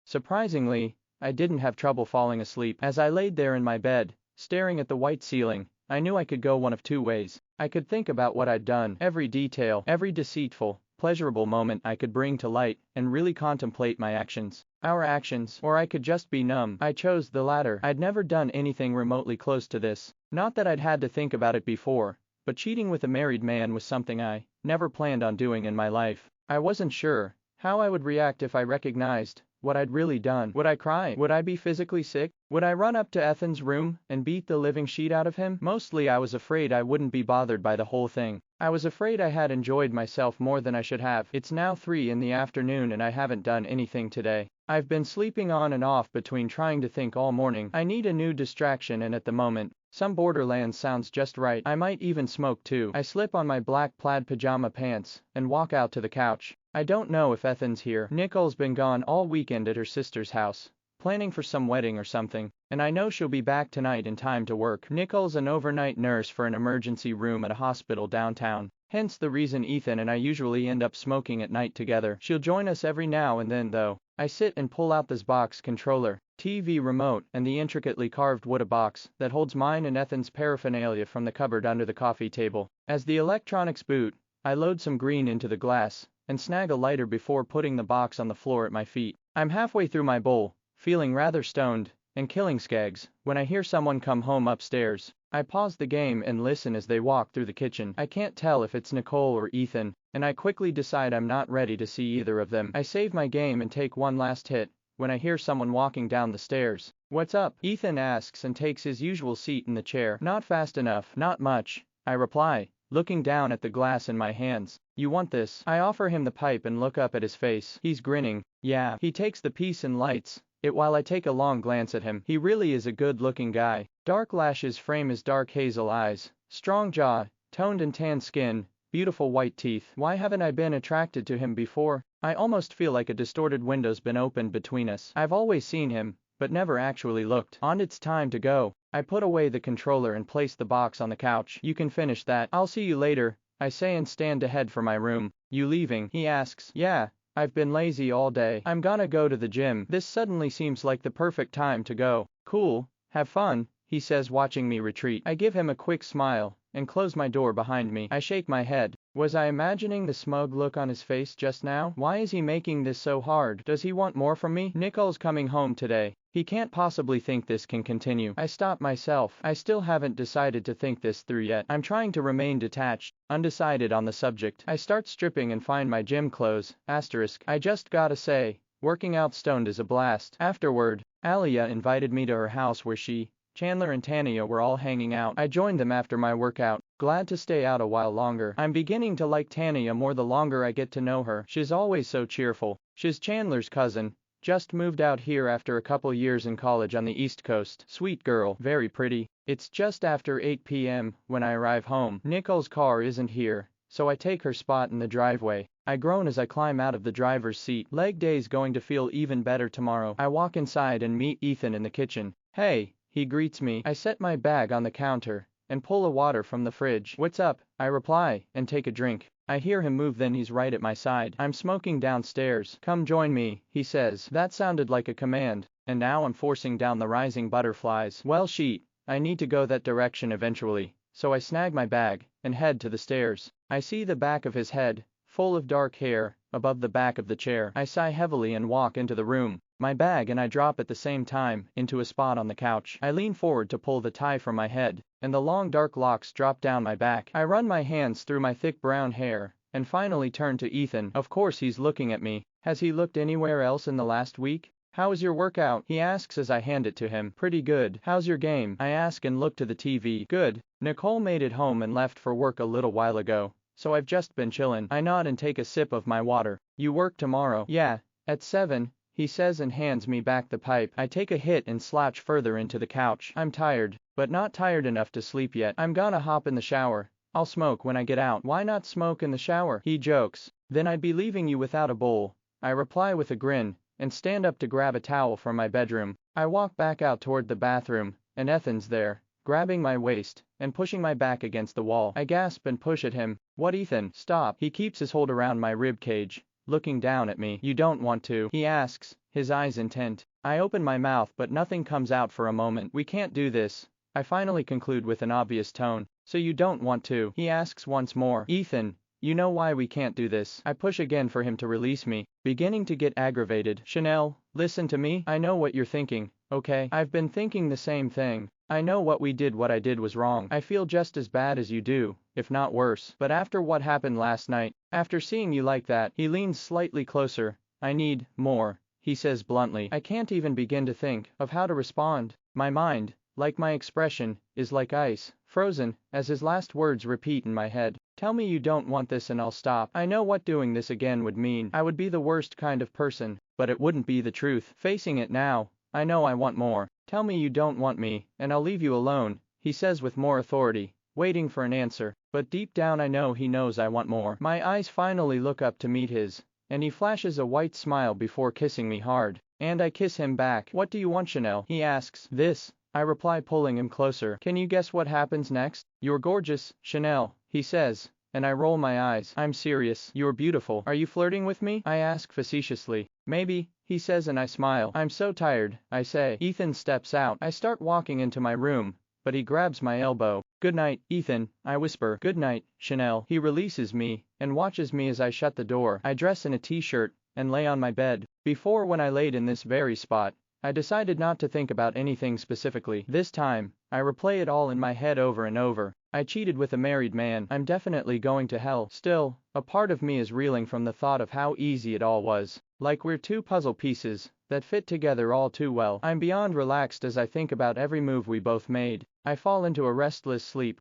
Surprisingly, I didn't have trouble falling asleep. As I laid there in my bed, staring at the white ceiling, I knew I could go one of two ways. I could think about what I'd done, every detail, every deceitful, pleasurable moment I could bring to light, and really contemplate my actions. Our actions, or I could just be numb. I chose the latter. I'd never done anything remotely close to this. Not that I'd had to think about it before, but cheating with a married man was something I never planned on doing in my life. I wasn't sure how I would react if I recognized what I'd really done. Would I cry? Would I be physically sick? Would I run up to Ethan's room and beat the living shit out of him? Mostly I was afraid I wouldn't be bothered by the whole thing. I was afraid I had enjoyed myself more than I should have. It's now 3 in the afternoon and I haven't done anything today. I've been sleeping on and off between trying to think all morning. I need a new distraction, and at the moment, some Borderlands sounds just right. I might even smoke too. I slip on my black plaid pajama pants and walk out to the couch. I don't know if Ethan's here. Nicole's been gone all weekend at her sister's house, planning for some wedding or something, and I know she'll be back tonight in time to work. Nicole's an overnight nurse for an emergency room at a hospital downtown. Hence the reason Ethan and I usually end up smoking at night together. She'll join us every now and then though. I sit and pull out this box controller, TV remote, and the intricately carved wood box that holds mine and Ethan's paraphernalia from the cupboard under the coffee table. As the electronics boot, I load some green into the glass and snag a lighter before putting the box on the floor at my feet. I'm halfway through my bowl, feeling rather stoned and killing skags, when I hear someone come home upstairs. I pause the game and listen as they walk through the kitchen. I can't tell if it's Nicole or Ethan, and I quickly decide I'm not ready to see either of them. I save my game and take one last hit when I hear someone walking down the stairs. "What's up?" Ethan asks and takes his usual seat in the chair. "Not fast enough." "Not much," I reply, looking down at the glass in my hands. "You want this?" I offer him the pipe and look up at his face. He's grinning. "Yeah." He takes the piece and lights it while I take a long glance at him. He really is a good-looking guy. Dark lashes frame his dark hazel eyes, strong jaw, toned and tan skin, beautiful white teeth. Why haven't I been attracted to him before? I almost feel like a distorted window's been opened between us. I've always seen him, but never actually looked. It's time to go. I put away the controller and place the box on the couch. "You can finish that. I'll see you later," I say and stand to head for my room. "You leaving?" he asks. "Yeah. I've been lazy all day. I'm gonna go to the gym." This suddenly seems like the perfect time to go. "Cool. Have fun," he says, watching me retreat. I give him a quick smile and close my door behind me. I shake my head. Was I imagining the smug look on his face just now? Why is he making this so hard? Does he want more from me? Nicole's coming home today. He can't possibly think this can continue. I stop myself. I still haven't decided to think this through yet. I'm trying to remain detached, undecided on the subject. I start stripping and find my gym clothes. I just gotta say, working out stoned is a blast. Afterward, Alia invited me to her house where she, Chandler and Tanya were all hanging out. I joined them after my workout, glad to stay out a while longer. I'm beginning to like Tanya more the longer I get to know her. She's always so cheerful. She's Chandler's cousin, just moved out here after a couple years in college on the East Coast. Sweet girl, very pretty. It's just after 8 p.m. when I arrive home. Nicole's car isn't here, so I take her spot in the driveway. I groan as I climb out of the driver's seat. Leg day's going to feel even better tomorrow. I walk inside and meet Ethan in the kitchen. "Hey," he greets me. I set my bag on the counter and pull a water from the fridge. "What's up?" I reply, and take a drink. I hear him move, then he's right at my side. "I'm smoking downstairs. Come join me," he says. That sounded like a command, and now I'm forcing down the rising butterflies. Well shit, I need to go that direction eventually, so I snag my bag and head to the stairs. I see the back of his head, full of dark hair, above the back of the chair. I sigh heavily and walk into the room. My bag and I drop at the same time into a spot on the couch. I lean forward to pull the tie from my head, and the long dark locks drop down my back. I run my hands through my thick brown hair, and finally turn to Ethan. Of course he's looking at me. Has he looked anywhere else in the last week? "How was your workout?" he asks as I hand it to him. "Pretty good." "How's your game?" I ask and look to the TV. "Good. Nicole made it home and left for work a little while ago, so I've just been chillin'." I nod and take a sip of my water. "You work tomorrow?" "Yeah, at 7. He says and hands me back the pipe. I take a hit and slouch further into the couch. I'm tired, but not tired enough to sleep yet. I'm gonna hop in the shower. I'll smoke when I get out." "Why not smoke in the shower?" he jokes. "Then I'd be leaving you without a bowl," I reply with a grin, and stand up to grab a towel from my bedroom. I walk back out toward the bathroom, and Ethan's there, grabbing my waist and pushing my back against the wall. I gasp and push at him. "What, Ethan? Stop." He keeps his hold around my rib cage, looking down at me. You don't want to? He asks, his eyes intent. I open my mouth but nothing comes out for a moment. We can't do this, I finally conclude with an obvious tone. So you don't want to? He asks once more. Ethan, you know why we can't do this. I push again for him to release me, beginning to get aggravated. Chanel, listen to me. I know what you're thinking, okay? I've been thinking the same thing. I know what I did was wrong. I feel just as bad as you do, if not worse. But after what happened last night, after seeing you like that, he leans slightly closer. I need more, he says bluntly. I can't even begin to think of how to respond. My mind, like my expression, is like ice, frozen, as his last words repeat in my head. Tell me you don't want this and I'll stop. I know what doing this again would mean. I would be the worst kind of person, but it wouldn't be the truth. Facing it now, I know I want more. Tell me you don't want me, and I'll leave you alone, he says with more authority, waiting for an answer. But deep down I know he knows I want more. My eyes finally look up to meet his, and he flashes a white smile before kissing me hard. And I kiss him back. What do you want, Chanel? He asks. This, I reply, pulling him closer. Can you guess what happens next? You're gorgeous, Chanel, he says, and I roll my eyes. I'm serious. You're beautiful. Are you flirting with me? I ask facetiously. Maybe, he says, and I smile. I'm so tired, I say. Ethan steps out. I start walking into my room, but he grabs my elbow. Good night, Ethan, I whisper. Good night, Chanel. He releases me, and watches me as I shut the door. I dress in a t-shirt, and lay on my bed. Before, when I laid in this very spot, I decided not to think about anything specifically. This time, I replay it all in my head over and over. I cheated with a married man. I'm definitely going to hell. Still, a part of me is reeling from the thought of how easy it all was. Like we're two puzzle pieces that fit together all too well. I'm beyond relaxed as I think about every move we both made. I fall into a restless sleep,